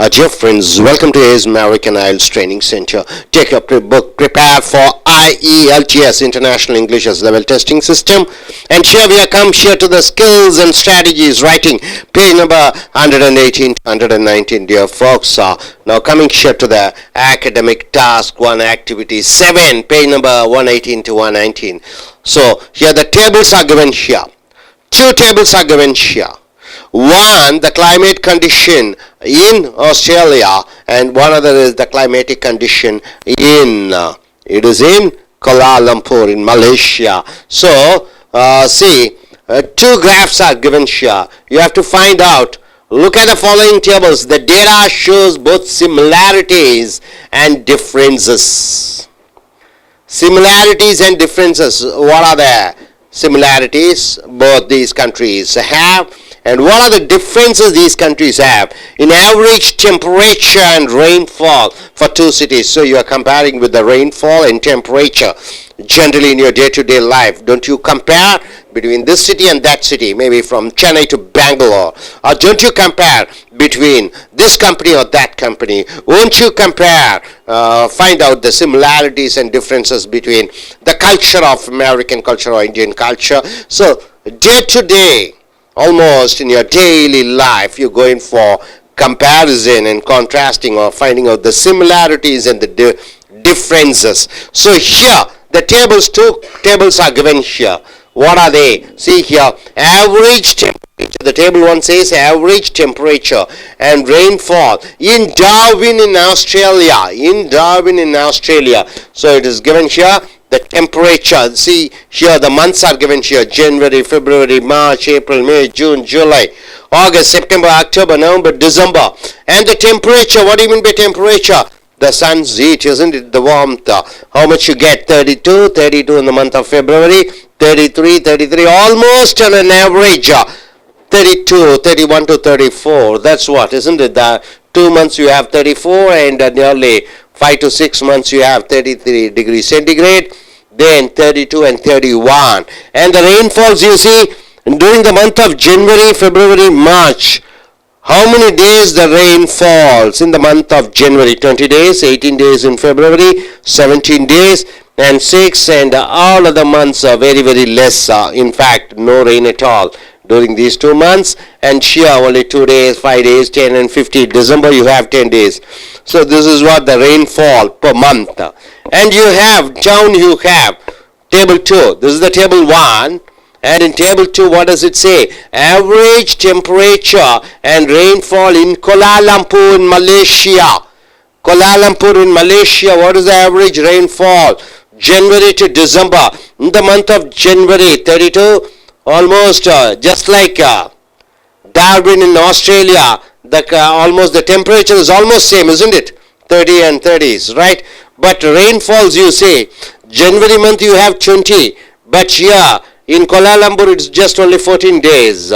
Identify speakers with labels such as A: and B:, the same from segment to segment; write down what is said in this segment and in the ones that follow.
A: Dear friends, welcome to A's American IELTS Training Center. Take your book, prepare for I.E.L.T.S. International English as Level Testing System. And here we come here to the skills and strategies writing, page number 118 to 119, dear folks. Now coming here to the academic task 1 activity 7, page number 118 to 119. So here the tables are given here. 2 tables are given here. One, the climate condition in Australia, and one other is the climatic condition in Kuala Lumpur in Malaysia. So, see, 2 graphs are given here. You have to find out. Look at the following tables. The data shows both similarities and differences. Similarities and differences. What are the similarities both these countries have? And what are the differences these countries have in average temperature and rainfall for 2 cities? So you are comparing with the rainfall and temperature generally in your day-to-day life. Don't you compare between this city and that city, maybe from Chennai to Bangalore? Or don't you compare between this company or that company? Won't you compare, find out the similarities and differences between the culture of American culture or Indian culture? So day-to-day, almost in your daily life, you're going for comparison and contrasting or finding out the similarities and the differences. So here, the tables, 2 tables are given here. What are they? See here, average temperature. The table 1 says average temperature and rainfall in Darwin in Australia. In Darwin in Australia. So it is given here. The temperature, see here the months are given here: January, February, March, April, May, June, July, August, September, October, November, December. And the temperature, what do you mean by temperature? The sun's heat, isn't it? The warmth. How much you get? 32 in the month of February, 33, almost on an average. 32, 31 to 34. That's what, isn't it? The 2 months you have 34 and nearly 5 to 6 months you have 33 degrees centigrade, then 32 and 31. And the rainfalls you see during the month of January, February, March. How many days the rain falls in the month of January? 20 days, 18 days in February, 17 days and 6, and all other months are very, very less. In fact, no rain at all during these 2 months, and here only 2 days, 5 days, 10 and 50. December you have 10 days. So this is what the rainfall per month. And you have, down you have table 2. This is the table 1. And in table 2, what does it say? Average temperature and rainfall in Kuala Lumpur in Malaysia. Kuala Lumpur in Malaysia, what is the average rainfall? January to December. In the month of January, 32. Almost just like Darwin in Australia, almost the temperature is almost same, isn't it? 30 and 30s, right? But rainfalls, you say, January month you have 20, but here in Kuala Lumpur it's just only 14 days.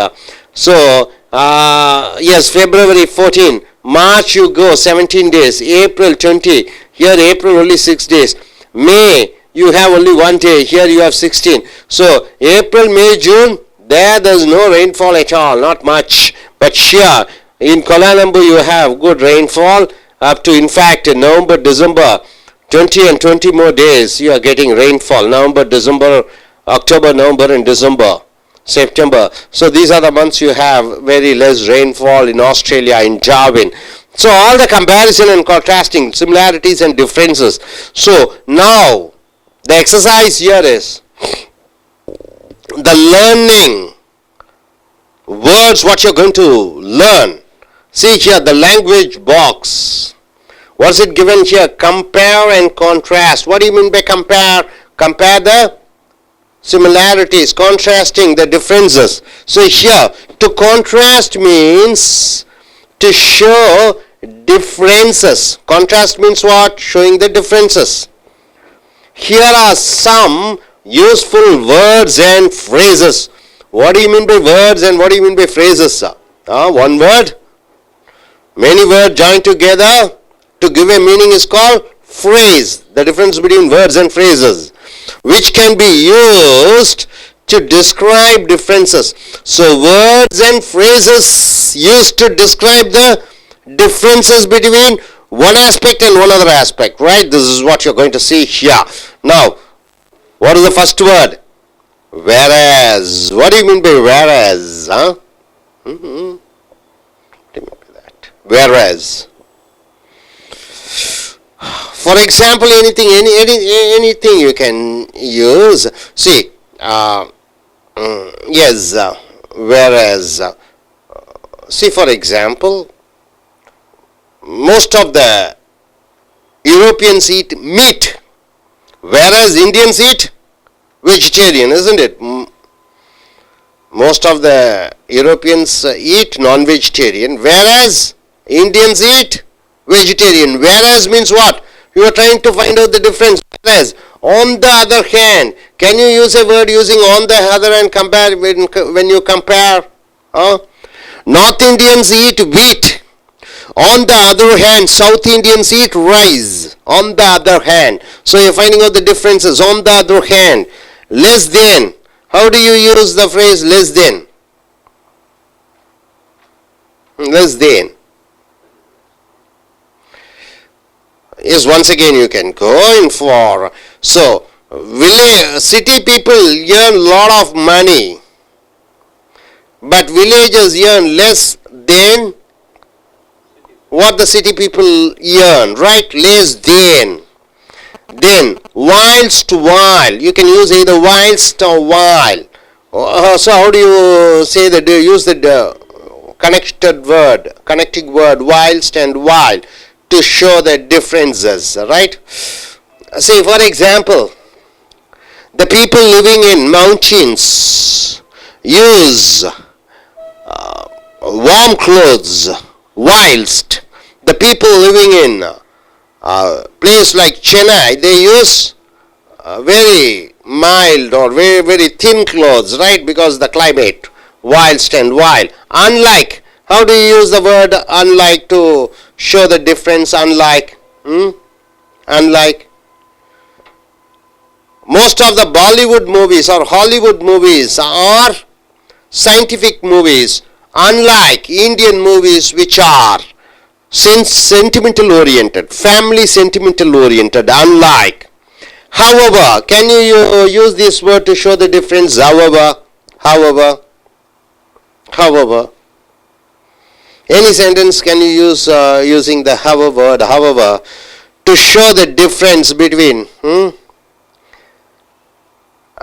A: So, yes, February 14, March you go 17 days, April 20, here April only 6 days, May you have only 1 day, here you have 16. So April, May, June, there's no rainfall at all, not much. But here in Kuala Lumpur you have good rainfall up to, in fact, November, December, 20 and 20 more days you are getting rainfall. November, December, October, November and December, September. So these are the months you have very less rainfall in Australia, in Darwin. So all the comparison and contrasting, similarities and differences. So now the exercise here is the learning words, what you're going to learn. See here the language box. What's it given here? Compare and contrast. What do you mean by compare? Compare the similarities, contrasting the differences. So here, to contrast means to show differences. Contrast means what? Showing the differences. Here are some useful words and phrases. What do you mean by words and what do you mean by phrases? One word, many words joined together to give a meaning is called phrase. The difference between words and phrases, which can be used to describe differences. So words and phrases used to describe the differences between one aspect and one other aspect, right? This is what you're going to see here. Now, what is the first word? Whereas. What do you mean by whereas? Huh? What do you mean by that? Whereas. For example, anything you can use. See, yes, whereas. See, for example, most of the Europeans eat meat, whereas Indians eat vegetarian, isn't it? Most of the Europeans eat non-vegetarian, whereas Indians eat vegetarian. Whereas means what? You are trying to find out the difference. Whereas, on the other hand, can you use a word using on the other and compare when you compare? North Indians eat wheat. On the other hand, South Indians eat rice. On the other hand. So you're finding out the differences. On the other hand. Less than. How do you use the phrase less than? Less than. Yes, once again you can go in for. So, city people earn a lot of money. But villagers earn less than what the city people earn, right? Less than. Then, whilst while. You can use either whilst or while. So, how do you say that? Do you use the connecting word whilst and while to show the differences, right? Say, for example, the people living in mountains use warm clothes, whilst the people living in a place like Chennai, they use very mild or very, very thin clothes, right? Because the climate, whilst and while. Unlike, how do you use the word unlike to show the difference? Unlike, unlike. Most of the Bollywood movies or Hollywood movies are scientific movies, unlike Indian movies which are sentimental oriented, family sentimental oriented, unlike. However, can you use this word to show the difference? However. Any sentence can you use using the however, to show the difference between,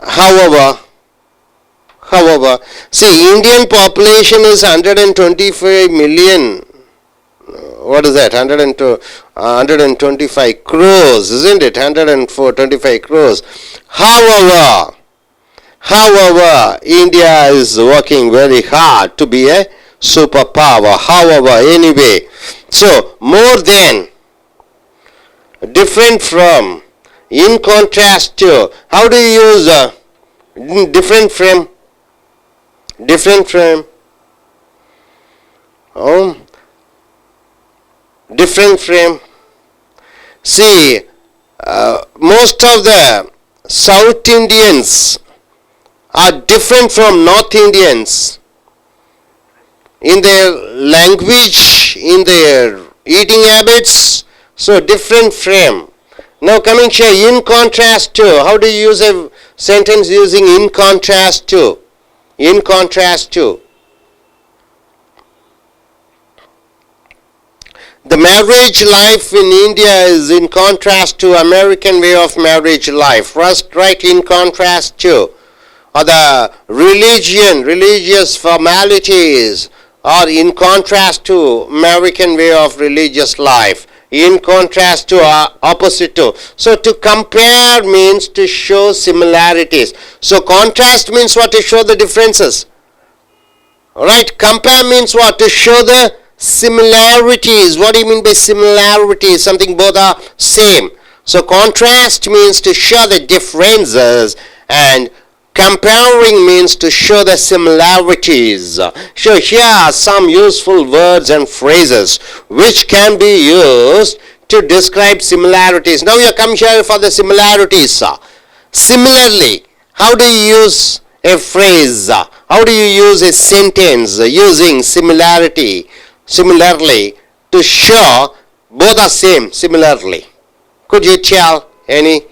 A: However, see, Indian population is 125 million. What is that? 125 crores, isn't it? 125 crores. However, India is working very hard to be a superpower. However, anyway, so more than, different from, in contrast to. How do you use different from? Different from. Different from. See, most of the South Indians are different from North Indians in their language, in their eating habits. So different from. Now coming here, in contrast to. How do you use a sentence using in contrast to? In contrast to. The marriage life in India is in contrast to American way of marriage life. First, right, in contrast to. Or the religious formalities are in contrast to American way of religious life. In contrast to, opposite to. So to compare means to show similarities. So contrast means what? To show the differences. Alright, compare means what? To show the similarities. What do you mean by similarities? Something both are same. So contrast means to show the differences, and comparing means to show the similarities. So here are some useful words and phrases which can be used to describe similarities. Now you come here for the similarities. Similarly, how do you use a phrase? How do you use a sentence using similarity? Similarly, to show both are same, similarly? Could you tell any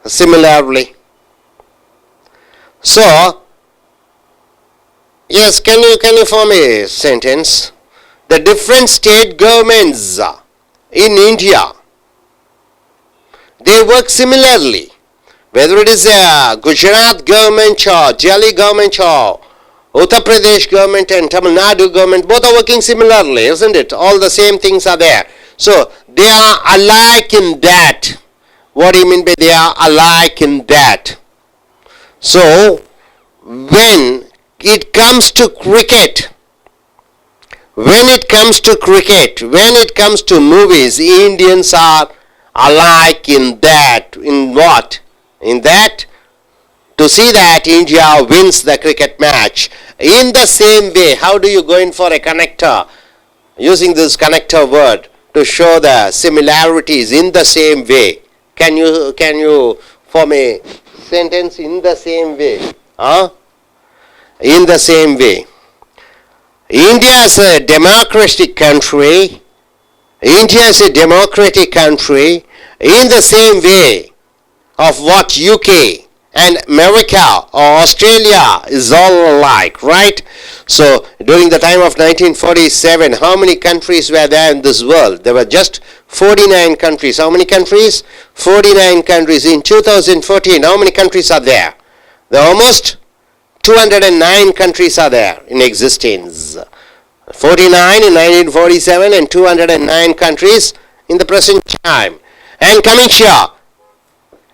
A: similarly? So, yes, can you form a sentence? The different state governments in India, they work similarly. Whether it is a Gujarat government or Delhi government or Uttar Pradesh government and Tamil Nadu government, both are working similarly, isn't it? All the same things are there. So, they are alike in that. What do you mean by they are alike in that? So, when it comes to cricket, when it comes to movies, Indians are alike in that. In what? In that, to see that India wins the cricket match. In the same way, how do you go in for a connector? Using this connector word to show the similarities in the same way. Can you form a sentence in the same way? In the same way. India is a democratic country. India is a democratic country in the same way of what UK and America or Australia is all alike, right? So during the time of 1947, how many countries were there in this world? There were just 49 countries. How many countries? 49 countries. In 2014, how many countries are there? There are almost 209 countries are there in existence. 49 in 1947 and 209 countries in the present time. And coming here,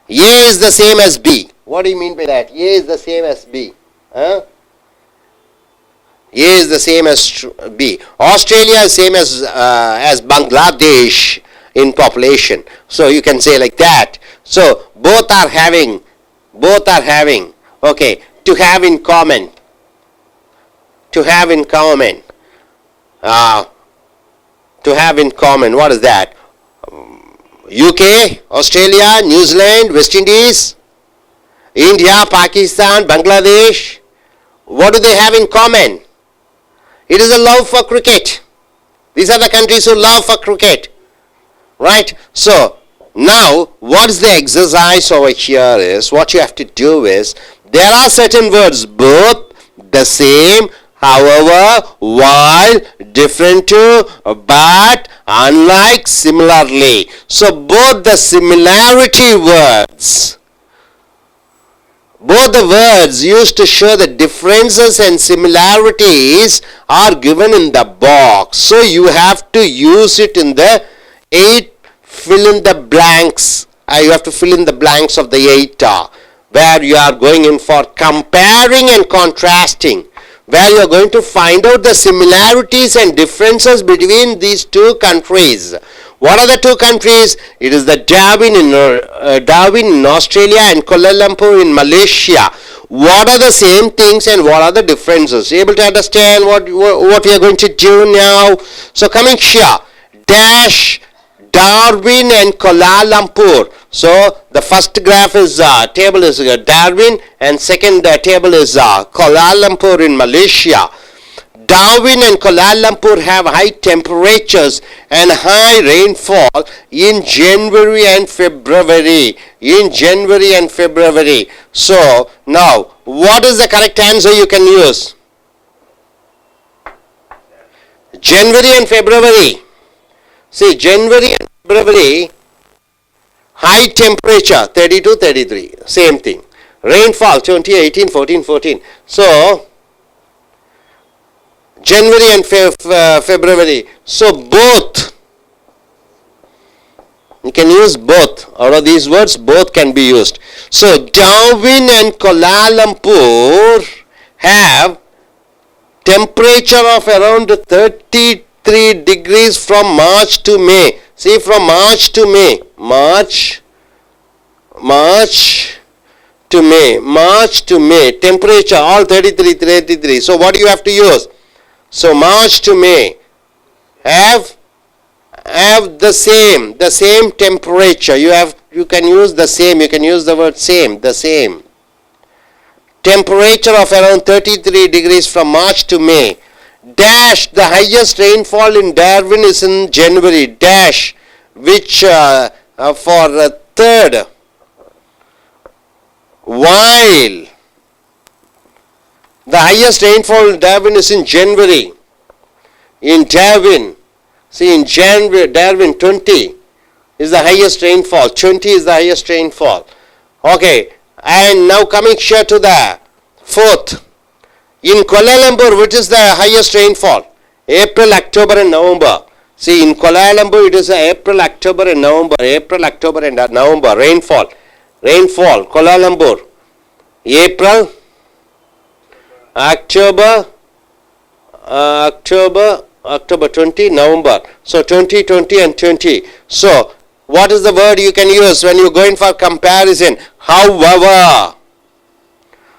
A: A is the same as B. What do you mean by that? A is the same as B. A is the same as B. Australia is same as Bangladesh in population. So you can say like that. So both are having, okay, to have in common. To have in common. What is that? UK, Australia, New Zealand, West Indies, India, Pakistan, Bangladesh. What do they have in common? It is a love for cricket. These are the countries who love for cricket. Right? So, now, what's the exercise over here is, what you have to do is, there are certain words, both, the same, however, while, different to, but, unlike, similarly. So both the similarity words, both the words used to show the differences and similarities are given in the box. So you have to use it in the 8 fill in the blanks. You have to fill in the blanks of the 8 where you are going in for comparing and contrasting, where you are going to find out the similarities and differences between these two countries. What are the two countries? It is the Darwin in Australia and Kuala Lumpur in Malaysia. What are the same things and what are the differences? Able to understand what we are going to do now? So coming here, dash, Darwin and Kuala Lumpur. So the first graph is table is Darwin and second table is Kuala Lumpur in Malaysia. Darwin and Kuala Lumpur have high temperatures and high rainfall in January and February. So now, what is the correct answer you can use? January and February. See, January and February, high temperature 32, 33, same thing. Rainfall 20, 18, 14, 14. So January and February. So both, you can use both. Out of these words, both can be used. So Darwin and Kuala Lumpur have temperature of around 33 degrees from March to May. See, from March to May. March to May. Temperature all 33. So what do you have to use? So March to May have the same temperature. You can use the same. You can use the word same. The same temperature of around 33 degrees from March to May. dash, the highest rainfall in Darwin is in January, dash, which for third, while the highest rainfall in Darwin is in January. In Darwin, see in January, Darwin 20 is the highest rainfall. 20 is the highest rainfall. Okay, and now coming here to the fourth. In Kuala Lumpur, which is the highest rainfall? April, October and November. See, in Kuala Lumpur, it is April, October and November. April, October and November. Rainfall. Rainfall. Kuala Lumpur. April, October, October 20, November. So 20, 20 and 20. So what is the word you can use when you go in for comparison? However.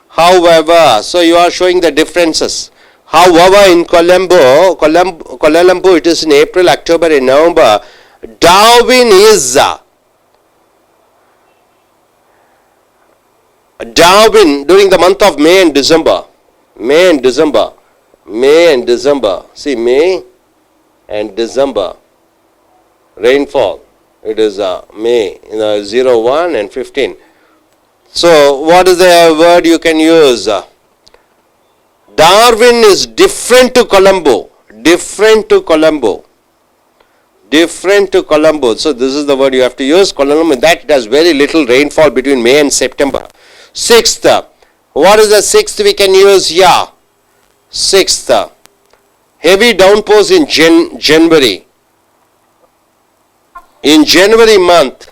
A: However. So you are showing the differences. However, in Kuala Lumpur, it is in April, October and November. Darwin is Darwin during the month of May and December. May and December. May and December. See, May and December. Rainfall. It is May, 0, 1 and 15. So, what is the word you can use? Darwin is different to Colombo. Different to Colombo. Different to Colombo. So, this is the word you have to use. Colombo, that it has very little rainfall between May and September. Sixth. What is the sixth we can use here? Sixth. Heavy downpours in January. In January month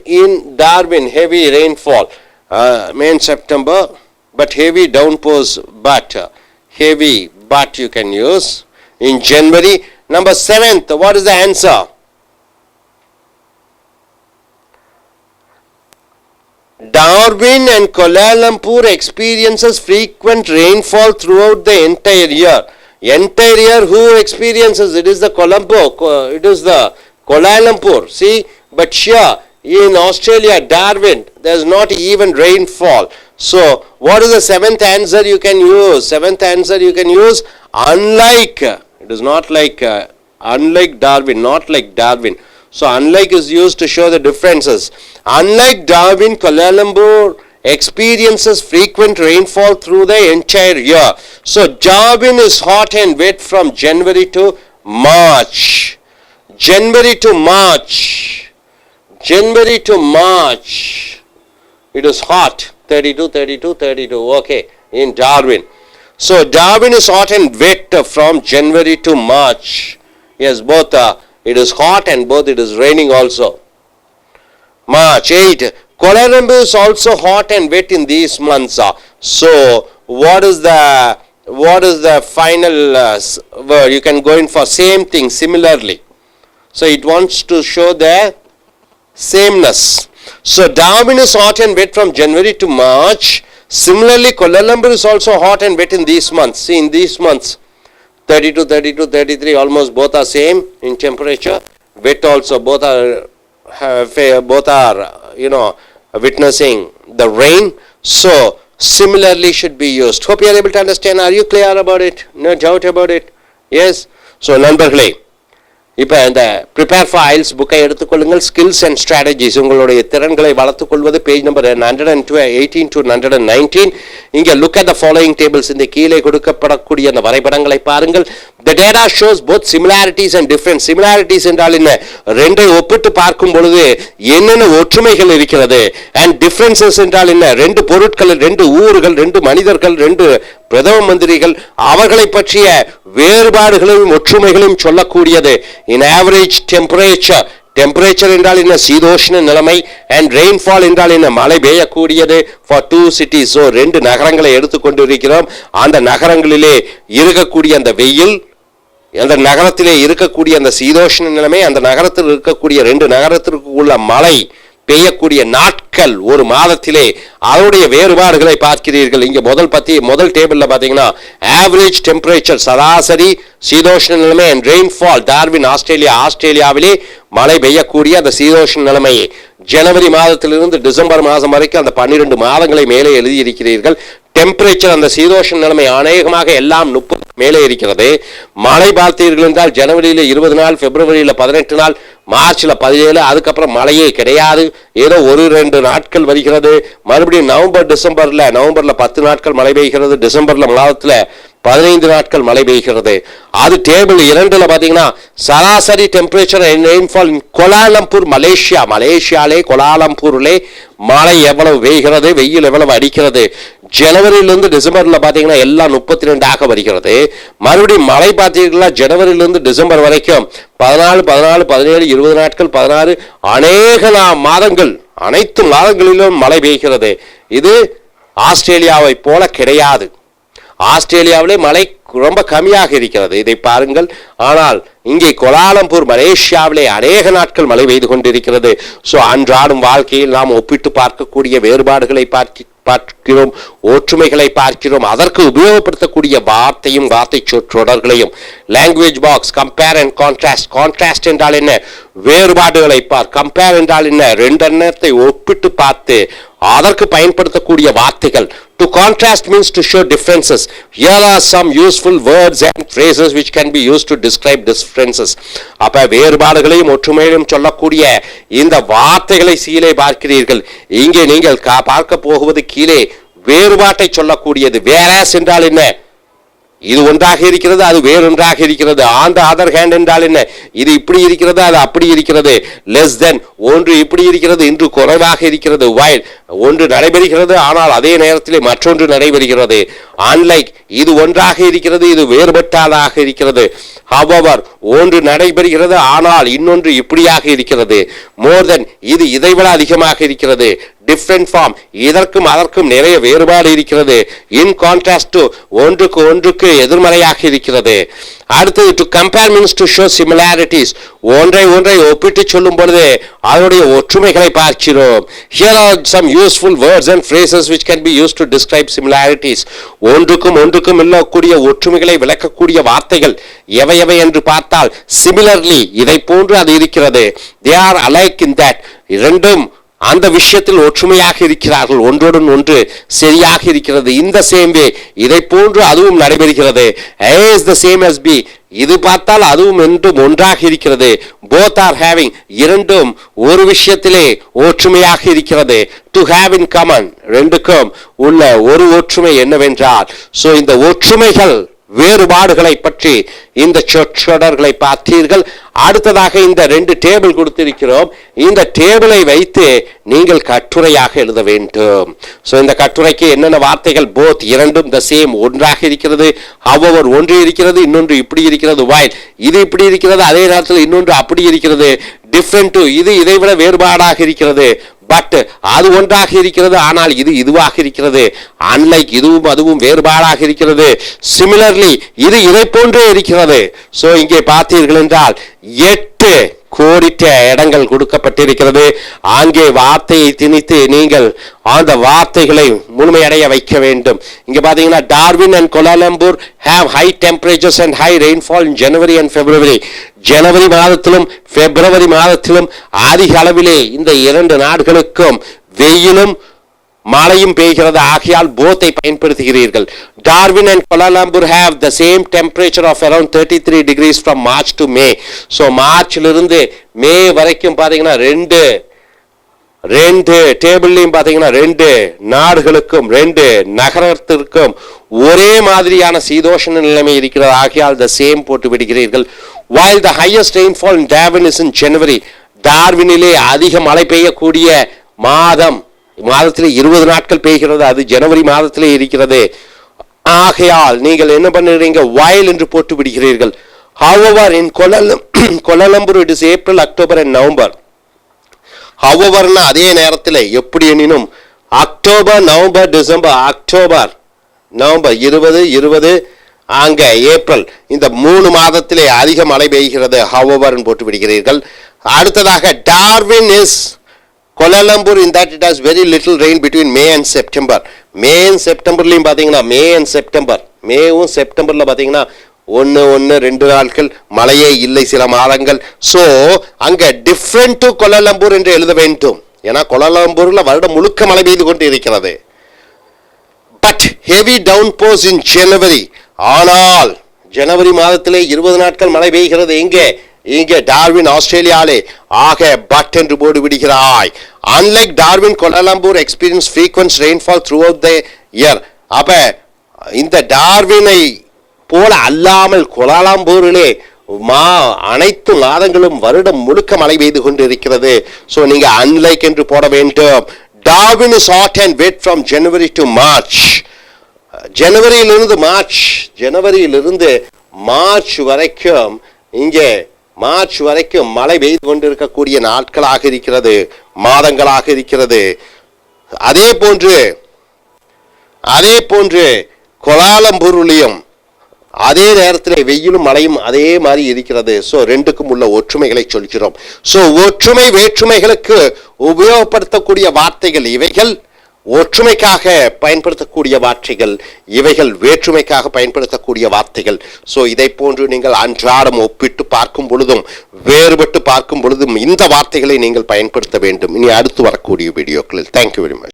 A: in Darwin, heavy rainfall. May and September, but heavy downpours, but heavy, but you can use in January. Number 7th, what is the answer? Darwin and Kuala Lumpur experiences frequent rainfall throughout the entire year. Entire year, who experiences? It is the Colombo, it is the Kuala Lumpur. See, but here in Australia, Darwin, there is not even rainfall. So, what is the 7th answer you can use? 7th answer you can use, unlike, it is not like, unlike Darwin, not like Darwin. So, unlike is used to show the differences. Unlike Darwin, Kuala Lumpur experiences frequent rainfall through the entire year. So, Darwin is hot and wet from January to March. January to March. January to March. It is hot. 32, 32, 32. Okay, in Darwin. So, Darwin is hot and wet from January to March. Yes, both it is hot and both it is raining also. March 8. Kuala Lumpur is also hot and wet in these months. So, what is the final word? You can go in for same thing, similarly. So, it wants to show the sameness. So, Darwin is hot and wet from January to March. Similarly, Kuala Lumpur is also hot and wet in these months. See, in these months, 32, 32, 33, almost both are same in temperature. Wet also, both are witnessing the rain. So, similarly should be used. Hope you are able to understand. Are you clear about it? No doubt about it? Yes? So, நண்பர்களே, இப்போ இந்த prepare for isles புக்கை எடுத்துக்கொள்ளுங்கள். Skills and strategies, உங்களுடைய திறன்களை வளர்த்துக் கொள்வது, page number 118 to 119. இங்கே look at the following tables, இந்த கீழே கொடுக்கப்படக்கூடிய அந்த வரைபடங்களை பாருங்கள். The data shows both similarities and difference. Similarities என்றால் என்ன? ரெண்டை ஒப்பிட்டு பார்க்கும் பொழுது என்னென்ன ஒற்றுமைகள் இருக்கிறது. And differences என்றால் என்ன? ரெண்டு பொருட்கள், ரெண்டு ஊர்கள், ரெண்டு மனிதர்கள், ரெண்டு பிரதம மந்திரிகள், அவர்களை பற்றிய வேறுபாடுகளையும் ஒற்றுமைகளையும் சொல்லக்கூடியது. In average temperature, டெம்பரேச்சர் என்றால் என்ன? சீதோஷ்ண நிலைமை. அண்ட் ரெயின்ஃபால் என்றால் என்ன? மழை பெய்யக்கூடியது. For 2 cities. ஸோ 2 நகரங்களை எடுத்துக்கொண்டு இருக்கிறோம். அந்த நகரங்களிலே இருக்கக்கூடிய அந்த வெயில், அந்த நகரத்திலே இருக்கக்கூடிய அந்த சீதோஷ்ண நிலைமை, அந்த நகரத்தில் இருக்கக்கூடிய 2 நகரத்திற்கு உள்ள மழை பெய்யக்கூடிய நாட்கள் ஒரு மாதத்திலே, அதனுடைய வேறுபாடுகளை பார்க்கிறீர்கள். இங்கே முதல் டேபிளில் பார்த்தீங்கன்னா ஆவரேஜ் டெம்பரேச்சர், சராசரி சீதோஷ்ண நிலைமை, அண்ட் ரெயின்ஃபால். டார்வின் ஆஸ்திரேலியாவிலே மழை பெய்யக்கூடிய அந்த சீதோஷ்ண நிலைமையை ஜனவரி மாதத்திலிருந்து டிசம்பர் மாதம் வரைக்கும் அந்த 12 மாதங்களை மேலே எழுதியிருக்கிறீர்கள். டெம்பரேச்சர் அந்த சீதோஷ நிலைமை அநேகமாக எல்லாம் 30 மேலே இருக்கிறது. மழை பார்த்தீர்கள் என்றால் ஜனவரியில் 20 நாள், பிப்ரவரியில் 18 நாள், மார்ச்ல 17, அதுக்கப்புறம் மழையே கிடையாது. ஏதோ 1-2 நாட்கள் வருகிறது. மறுபடியும் நவம்பர்ல 10 நாட்கள் மழை பெய்கிறது. டிசம்பர்ல மாதத்துல 15 நாட்கள் மழை பெய்கிறது. அது டேபிள் 2ல பாத்தீங்கன்னா சராசரி டெம்பரேச்சர் ரெயின்ஃபால் கோலாலம்பூர் மலேசியாலே கோலாலம்பூர்லே மழை எவ்வளவு பெய்கிறது, வெயில் எவ்வளவு அடிக்கிறது. ஜனவரியிலிருந்து டிசம்பர்ல பாத்தீங்கன்னா எல்லாம் 32 வருகிறது. மறுபடியும் மழை பார்த்தீங்கன்னா ஜனவரியிலிருந்து டிசம்பர் வரைக்கும் 14, 17, 20 நாட்கள், 16 அநேக மாதங்கள், அனைத்து மாதங்களிலும் மழை பெய்கிறது. இது ஆஸ்திரேலியாவை போல கிடையாது. ஆஸ்திரேலியாவிலே மழை ரொம்ப கம்மியாக இருக்கிறது, இதை பாருங்கள். ஆனால் இங்கே கோலாலம்பூர் மலேசியாவிலே அநேக நாட்கள் மழை பெய்து கொண்டிருக்கிறது. ஸோ அன்றாடும் வாழ்க்கையில் நாம் ஒப்பிட்டு பார்க்கக்கூடிய வேறுபாடுகளை பார்க்கிறோம், ஒற்றுமைகளை பார்க்கிறோம். அதற்கு உபயோகப்படுத்தக்கூடிய வார்த்தை சொற்றொடர்களையும் language box compare and contrast என்றால் என்ன, வேறுபாடுகளை கம்பேர் என்றால் என்ன, ரெண்டு எண்ணத்தை ஒப்பிட்டு பார்த்து அதற்கு பயன்படுத்தக்கூடிய வார்த்தைகள். To contrast means to show differences. Here are some useful words and phrases which can be used to describe differences. அப்ப வேறுபாடுகளையும் ஒற்றுமையையும் சொல்லக்கூடிய இந்த வார்த்தைகளை கீழே பார்க்கிறீர்கள். இங்கே நீங்கள் பார்க்க போகுவது கீழே வேறுபாட்டை சொல்லக்கூடியது. whereas என்றால் என்ன, இது ஒன்றாக இருக்கிறது, அது வேறொன்றாக இருக்கிறது. ஆன் த அதர் ஹேண்ட் என்றால் என்ன, இது இப்படி இருக்கிறது, அது அப்படி இருக்கிறது. லெஸ் தென், ஒன்று இப்படி இருக்கிறது, இன்று குறைவாக இருக்கிறது. வைல், ஒன்று நடைபெறுகிறது ஆனால் அதே நேரத்தில் மற்றொன்று நடைபெறுகிறது. அன்லைக், இது ஒன்றாக இருக்கிறது, இது வேறுபட்டதாக இருக்கிறது. ஹவவர், ஒன்று நடைபெறுகிறது ஆனால் இன்னொன்று இப்படியாக இருக்கிறது. மோர் தென், இது இதைவிட அதிகமாக இருக்கிறது. டிஃப்ரெண்ட் ஃபார்ம், இதற்கும் அதற்கும் நிறைய வேறுபாடு இருக்கிறது. இன் கான்ட்ராஸ்ட் டு, ஒன்றுக்கு எதிர்மறையாக இருக்கிறது. அடுத்தது to compare means to show similarities, ஒன்றை ஒப்பிட்டு சொல்லும் பொழுது அதனுடைய ஒற்றுமைகளை பார்க்கிறோம். Here are some useful words and phrases which can be used to describe similarities. ஒன்றுக்கும் இல்லக்கூடிய ஒற்றுமைகளை விளக்கக்கூடிய வார்த்தைகள் எவை என்று பார்த்தால் similarly, இதை போன்று அது இருக்கிறது. They are alike in that, இரண்டும் அந்த விஷயத்தில் ஒற்றுமையாக இருக்கிறார்கள், ஒன்றுடன் ஒன்று சரியாக இருக்கிறது. இந்த சேம் வே, இதை போன்று அதுவும் நடைபெறுகிறது. A is the same as B, இது பார்த்தால் அதுவும் என்றும் ஒன்றாக இருக்கிறது. both are having, இரண்டும் ஒரு விஷயத்திலே ஒற்றுமையாக இருக்கிறது. to have in common, ரெண்டுக்கும் உள்ள ஒரு ஒற்றுமை என்னவென்றால், சோ இந்த ஒற்றுமைகள் வேறுபாடுகளை பற்றி இந்த சொற்றொடர்களை பார்த்தீர்கள். அடுத்ததாக இந்த 2 டேபிள் கொடுத்திருக்கிறோம். இந்த டேபிளை வைத்து நீங்கள் கட்டுரையாக எழுத வேண்டும். சோ இந்த கட்டுரைக்கு என்னென்ன வார்த்தைகள், போத் இரண்டும் த சேம் ஒன்றாக இருக்கிறது. however ஒன்று இருக்கிறது, இன்னொன்று இப்படி இருக்கிறது. while இது இப்படி இருக்கிறது, அதே நேரத்தில் இன்னொன்று அப்படி இருக்கிறது. different to, இது இதைவிட வேறுபாடாக இருக்கிறது. பட் அது ஒன்றாக இருக்கிறது ஆனால் இது இதுவாக இருக்கிறது. அன்லைக், இதுவும் அதுவும் வேறுபாடாக இருக்கிறது. சிமிலர்லி, இது இதை போன்றே இருக்கிறது. சோ இங்கே பார்த்தீர்கள் என்றால் 8 கோடிட்ட இடங்கள் கொடுக்கப்பட்டிருக்கிறது. அங்கே வார்த்தையை திணித்து நீங்கள் அந்த வார்த்தைகளை முழுமையடைய வைக்க வேண்டும். இங்க பாத்தீங்கன்னா Darwin and Kuala Lumpur have high temperatures and high rainfall in January and February. ஜனவரி மாதத்திலும் பிப்ரவரி மாதத்திலும் அதிக அளவிலே இந்த 2 நாடுகளுக்கும் வெயிலும் மழையும் பெய்கிறது. ஆகையால் போத்தை பயன்படுத்துகிறீர்கள். Darwin and Kuala Lumpur have the same temperature of around 33 degrees from March to May. so மார்ச்சிலிருந்து மே வரைக்கும் பாத்தீங்கன்னா ரெண்டு டேபிள்லையும் பாத்தீங்கன்னா 2 நாடுகளுக்கும் 2 நகரத்திற்கும் ஒரே மாதிரியான சீதோஷ நிலைமை இருக்கிறது. ஆகையால் the same போட்டு விடுகிறீர்கள். while the highest rainfall in Darwin is in January, டார்வினிலே அதிக மழை பெய்யக்கூடிய மாதத்திலே 20 நாட்கள் பெய்கிறது, அது ஜனவரி மாதத்திலே இருக்கிறது. ஆகையால் நீங்கள் என்ன பண்ணுறீங்க, while என்று போட்டு விடுகிறீர்கள். however in Kuala Lumpur it is April, October and November. howeverனா அதே நேரத்தில் எப்படி எண்ணினும் October, November, December, October, November 20 அங்க ஏப்ரல், இந்த 3 மாதத்திலே அதிக மழை பெய்கிறது. however போட்டு விடுகிறீர்கள். அடுத்ததாக Darwin is Kuala Lumpur in that it has very little rain between May and September. May and செப்டம்பர்லையும் பார்த்தீங்கன்னா மேவும் செப்டம்பர்ல பார்த்தீங்கன்னா 1-2 நாட்கள் மழையே இல்லை, சில மாதங்கள். ஸோ அங்க டிஃப்ரெண்ட் டு கோலாலம்பூர் என்று எழுத வேண்டும். ஏன்னா கோலாலம்பூர்ல வருடம் முழுக்க மழை பெய்து கொண்டு இருக்கிறது. பட் ஹெவி டவுன்போர்ஸ் இன் ஜனவரி. ஆனால் ஜனவரி மாதத்திலே 20 நாட்கள் மழை பெய்கிறது. எங்கே? இங்கே டார்வின், ஆஸ்திரேலியாவிலே. ஆக பட் என்று போடு விடுகிறாய். Unlike Darwin, Kuala Lumpur experience frequent rainfall throughout the year. அப்ப இந்த டார்வினை போல அல்லாமல் கோலாலம்பூரிலே அனைத்து மாதங்களும் வருடம் முழுக்க மழை பெய்து கொண்டு இருக்கிறது. ஸோ நீங்க அன்லைக் என்று போட வேண்டும். Darwin is hot and wet from January to March. ஜனவரியிலிருந்து மார்ச் வரைக்கும், இங்கே மார்ச் வரைக்கும் மழை பெய்து கொண்டிருக்கக்கூடிய நாட்களாக இருக்கிறது, மாதங்களாக இருக்கிறது. அதே போன்று கோலாலம்பூரிலும் அதே நேரத்தில் வெயிலும் மழையும் அதே மாதிரி இருக்கிறது. ஸோ ரெண்டுக்கும் உள்ள ஒற்றுமைகளை சொல்கிறோம். ஸோ ஒற்றுமை வேற்றுமைகளுக்கு உபயோகப்படுத்தக்கூடிய வார்த்தைகள் இவைகள், ஒற்றுமைக்காக பயன்படுத்தக்கூடிய வார்த்தைகள் இவைகள், வேற்றுமைக்காக பயன்படுத்தக்கூடிய வார்த்தைகள். ஸோ இதை போன்று நீங்கள் அன்றாடம் ஒப்பிட்டு பார்க்கும் பொழுதும் வேறுபட்டு பார்க்கும் பொழுதும் இந்த வார்த்தைகளை நீங்கள் பயன்படுத்த வேண்டும். இனி அடுத்து வரக்கூடிய வீடியோக்களில். Thank you very much.